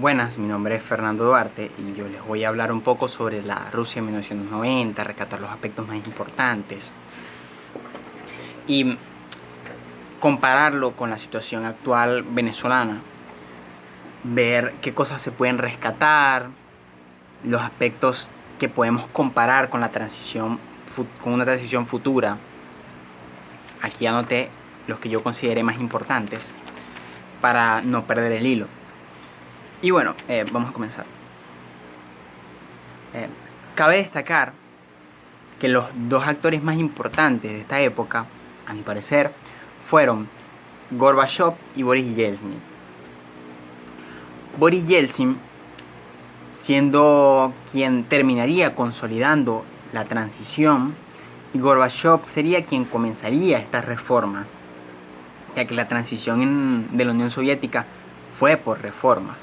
Buenas, mi nombre es Fernando Duarte y yo les voy a hablar un poco sobre la Rusia de 1990, rescatar los aspectos más importantes y compararlo con la situación actual venezolana, ver qué cosas se pueden rescatar, los aspectos que podemos comparar con con una transición futura. Aquí anoté los que yo consideré más importantes para no perder el hilo. Y bueno, vamos a comenzar. Cabe destacar que los dos actores más importantes de esta época, a mi parecer, fueron Gorbachev y Boris Yeltsin. Boris Yeltsin, siendo quien terminaría consolidando la transición, y Gorbachev sería quien comenzaría esta reforma, ya que la transición de la Unión Soviética fue por reformas.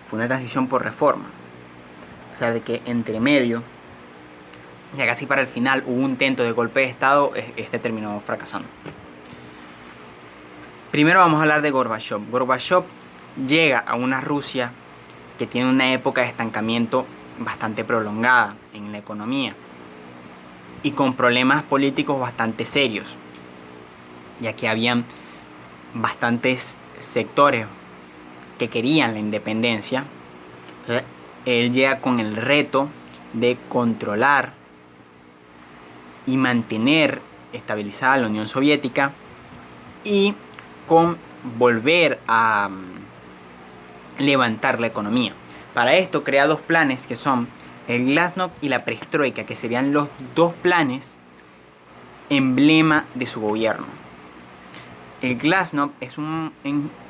Fue una transición por reforma. A pesar de que entre medio, ya casi para el final, hubo un intento de golpe de Estado, este terminó fracasando. Primero vamos a hablar de Gorbachev. Gorbachev llega a una Rusia que tiene una época de estancamiento bastante prolongada en la economía y con problemas políticos bastante serios, ya que habían bastantes sectores que querían la independencia. Él llega con el reto de controlar y mantener estabilizada la Unión Soviética y con volver a levantar la economía. Para esto crea dos planes que son el Glasnost y la Perestroika, que serían los dos planes emblema de su gobierno. El Glasnost es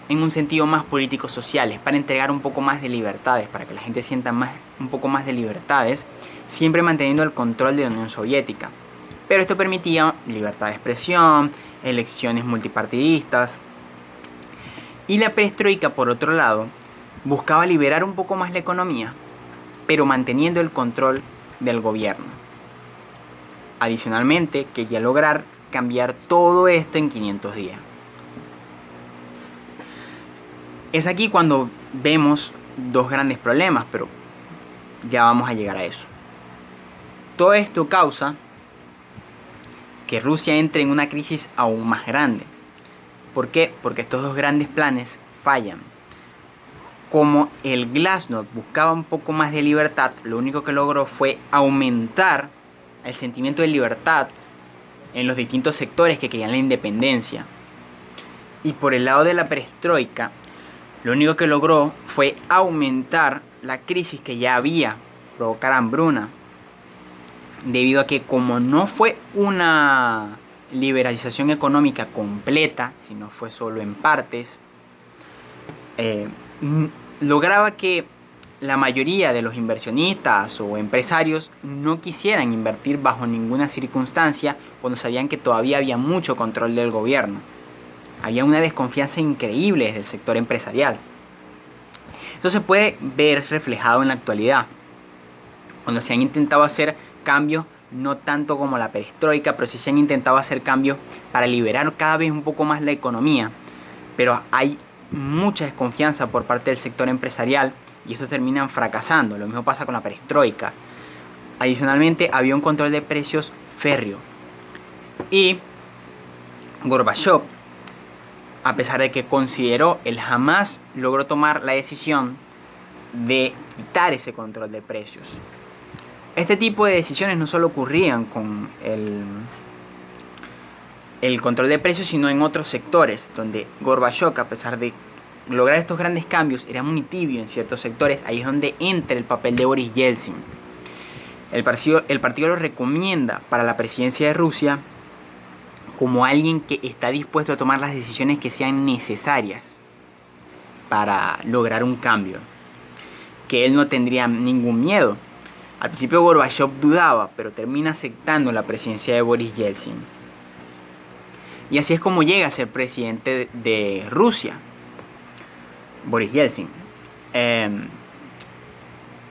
en un sentido más político-social, es para entregar un poco más de libertades, para que la gente sienta un poco más de libertades, siempre manteniendo el control de la Unión Soviética. Pero esto permitía libertad de expresión, elecciones multipartidistas. Y la Perestroika, por otro lado, buscaba liberar un poco más la economía, pero manteniendo el control del gobierno. Adicionalmente, quería lograr cambiar todo esto en 500 días. Es aquí cuando vemos dos grandes problemas, pero ya vamos a llegar a eso. Todo esto causa que Rusia entre en una crisis aún más grande. ¿Por qué? Porque estos dos grandes planes fallan. Como el Glasnost buscaba un poco más de libertad, lo único que logró fue aumentar el sentimiento de libertad en los distintos sectores que querían la independencia. Y por el lado de la Perestroika, lo único que logró fue aumentar la crisis que ya había, provocar hambruna, debido a que como no fue una liberalización económica completa, sino fue solo en partes, lograba que la mayoría de los inversionistas o empresarios no quisieran invertir bajo ninguna circunstancia cuando sabían que todavía había mucho control del gobierno. Había una desconfianza increíble desde el sector empresarial. Esto se puede ver reflejado en la actualidad, cuando se han intentado hacer cambios, no tanto como la Perestroika, pero sí se han intentado hacer cambios para liberar cada vez un poco más la economía. Pero hay mucha desconfianza por parte del sector empresarial y estos terminan fracasando. Lo mismo pasa con la Perestroika. Adicionalmente, había un control de precios férreo. Y Gorbachev, a pesar de que consideró, él jamás logró tomar la decisión de quitar ese control de precios. Este tipo de decisiones no solo ocurrían con el control de precios, sino en otros sectores, donde Gorbachev, a pesar de lograr estos grandes cambios, era muy tibio en ciertos sectores. Ahí es donde entra el papel de Boris Yeltsin. El partido lo recomienda para la presidencia de Rusia como alguien que está dispuesto a tomar las decisiones que sean necesarias para lograr un cambio, que él no tendría ningún miedo. Al principio Gorbachev dudaba, pero termina aceptando la presidencia de Boris Yeltsin. Y así es como llega a ser presidente de Rusia, Boris Yeltsin.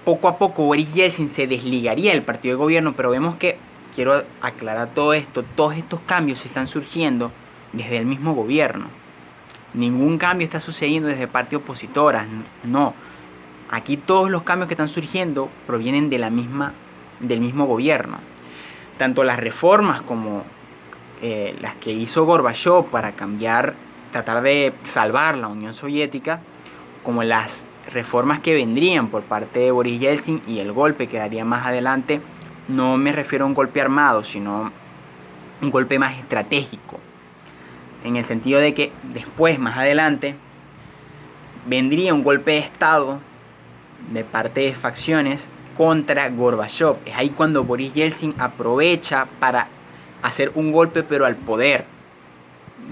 Poco a poco Boris Yeltsin se desligaría del partido de gobierno, pero vemos que, quiero aclarar todo esto, todos estos cambios están surgiendo desde el mismo gobierno. Ningún cambio está sucediendo desde partes opositoras, no. Aquí todos los cambios que están surgiendo provienen de del mismo gobierno. Tanto las reformas como las que hizo Gorbachev para tratar de salvar la Unión Soviética, como las reformas que vendrían por parte de Boris Yeltsin y el golpe que daría más adelante, no me refiero a un golpe armado, sino un golpe más estratégico, en el sentido de que después, más adelante, vendría un golpe de Estado de parte de facciones contra Gorbachev. Es ahí cuando Boris Yeltsin aprovecha para hacer un golpe, pero al poder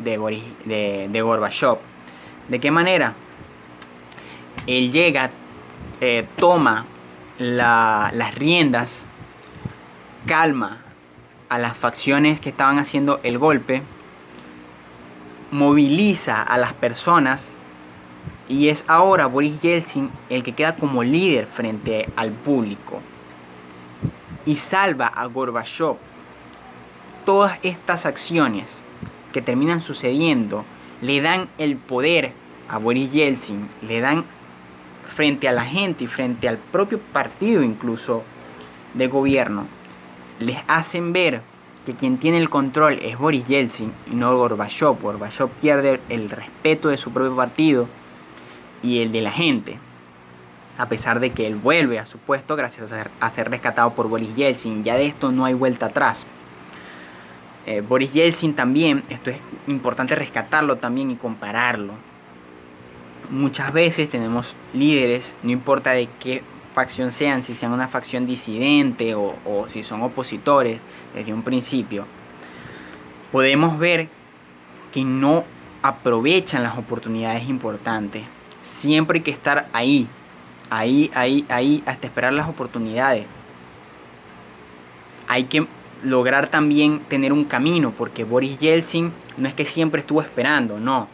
de Gorbachev. ¿De qué manera? Él llega, toma las riendas, calma a las facciones que estaban haciendo el golpe, moviliza a las personas y es ahora Boris Yeltsin el que queda como líder frente al público y salva a Gorbachev. Todas estas acciones que terminan sucediendo le dan el poder a Boris Yeltsin, le dan frente a la gente y frente al propio partido incluso de gobierno, les hacen ver que quien tiene el control es Boris Yeltsin y no Gorbachev. Gorbachev pierde el respeto de su propio partido y el de la gente, a pesar de que él vuelve a su puesto gracias a ser rescatado por Boris Yeltsin. Ya de esto no hay vuelta atrás. Boris Yeltsin también, esto es importante rescatarlo también y compararlo. Muchas veces tenemos líderes, no importa de qué facción sean, si sean una facción disidente o si son opositores desde un principio, podemos ver que no aprovechan las oportunidades importantes. Siempre hay que estar ahí, hasta esperar las oportunidades. Hay que lograr también tener un camino, porque Boris Yeltsin no es que siempre estuvo esperando, no.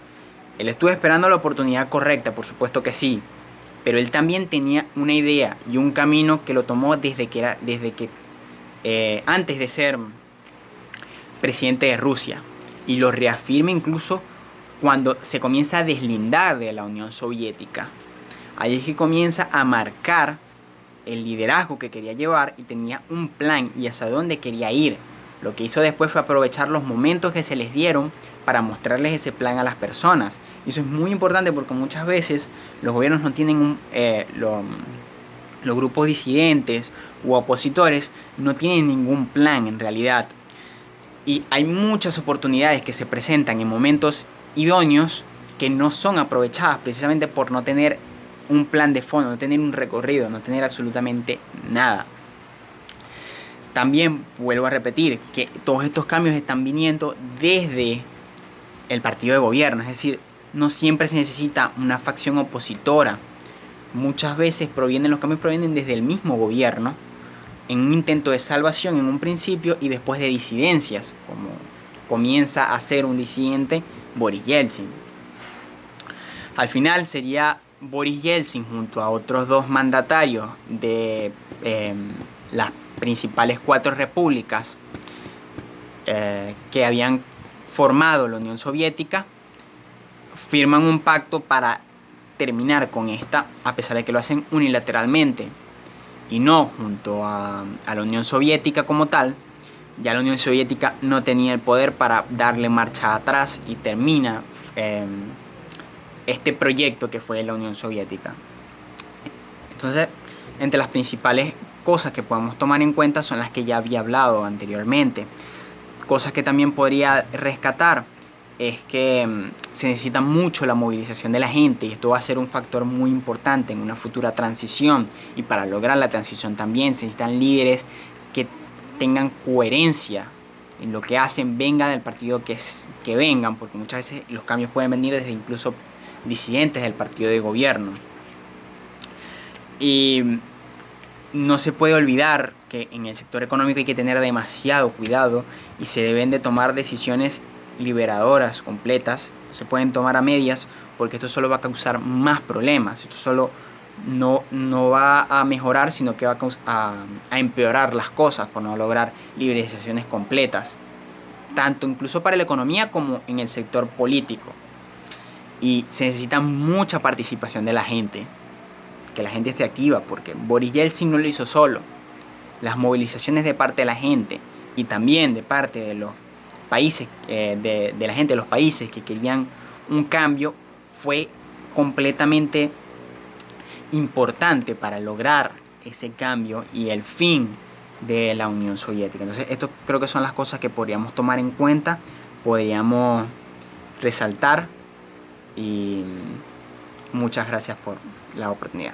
Él estuvo esperando la oportunidad correcta, por supuesto que sí, pero él también tenía una idea y un camino que lo tomó antes de ser presidente de Rusia, y lo reafirma incluso cuando se comienza a deslindar de la Unión Soviética. Ahí es que comienza a marcar el liderazgo que quería llevar y tenía un plan y hacia dónde quería ir. Lo que hizo después fue aprovechar los momentos que se les dieron para mostrarles ese plan a las personas. Y eso es muy importante porque muchas veces los gobiernos no tienen los grupos disidentes u opositores no tienen ningún plan en realidad. Y hay muchas oportunidades que se presentan en momentos idóneos que no son aprovechadas precisamente por no tener un plan de fondo, no tener un recorrido, no tener absolutamente nada. También vuelvo a repetir que todos estos cambios están viniendo desde el partido de gobierno, es decir, no siempre se necesita una facción opositora. Muchas veces los cambios provienen desde el mismo gobierno, en un intento de salvación en un principio y después de disidencias, como comienza a ser un disidente Boris Yeltsin. Al final sería Boris Yeltsin junto a otros dos mandatarios de las principales 4 repúblicas que habían formado la Unión Soviética, firman un pacto para terminar con esta, a pesar de que lo hacen unilateralmente y no junto a la Unión Soviética como tal. Ya la Unión Soviética no tenía el poder para darle marcha atrás y termina este proyecto que fue la Unión Soviética. Entonces, entre las principales cosas que podemos tomar en cuenta son las que ya había hablado anteriormente. Cosas que también podría rescatar es que se necesita mucho la movilización de la gente y esto va a ser un factor muy importante en una futura transición, y para lograr la transición también se necesitan líderes que tengan coherencia en lo que hacen, vengan del partido que vengan, porque muchas veces los cambios pueden venir desde incluso disidentes del partido de gobierno. Y no se puede olvidar que en el sector económico hay que tener demasiado cuidado y se deben de tomar decisiones liberadoras completas. No se pueden tomar a medias porque esto solo va a causar más problemas. Esto solo no va a mejorar, sino que va a empeorar las cosas por no lograr liberalizaciones completas, tanto incluso para la economía como en el sector político. Y se necesita mucha participación de la gente, que la gente esté activa, porque Boris Yeltsin no lo hizo solo. Las movilizaciones de parte de la gente y también de parte de los países, de la gente de los países que querían un cambio, fue completamente importante para lograr ese cambio y el fin de la Unión Soviética. Entonces, esto creo que son las cosas que podríamos tomar en cuenta, podríamos resaltar, y muchas gracias por la oportunidad.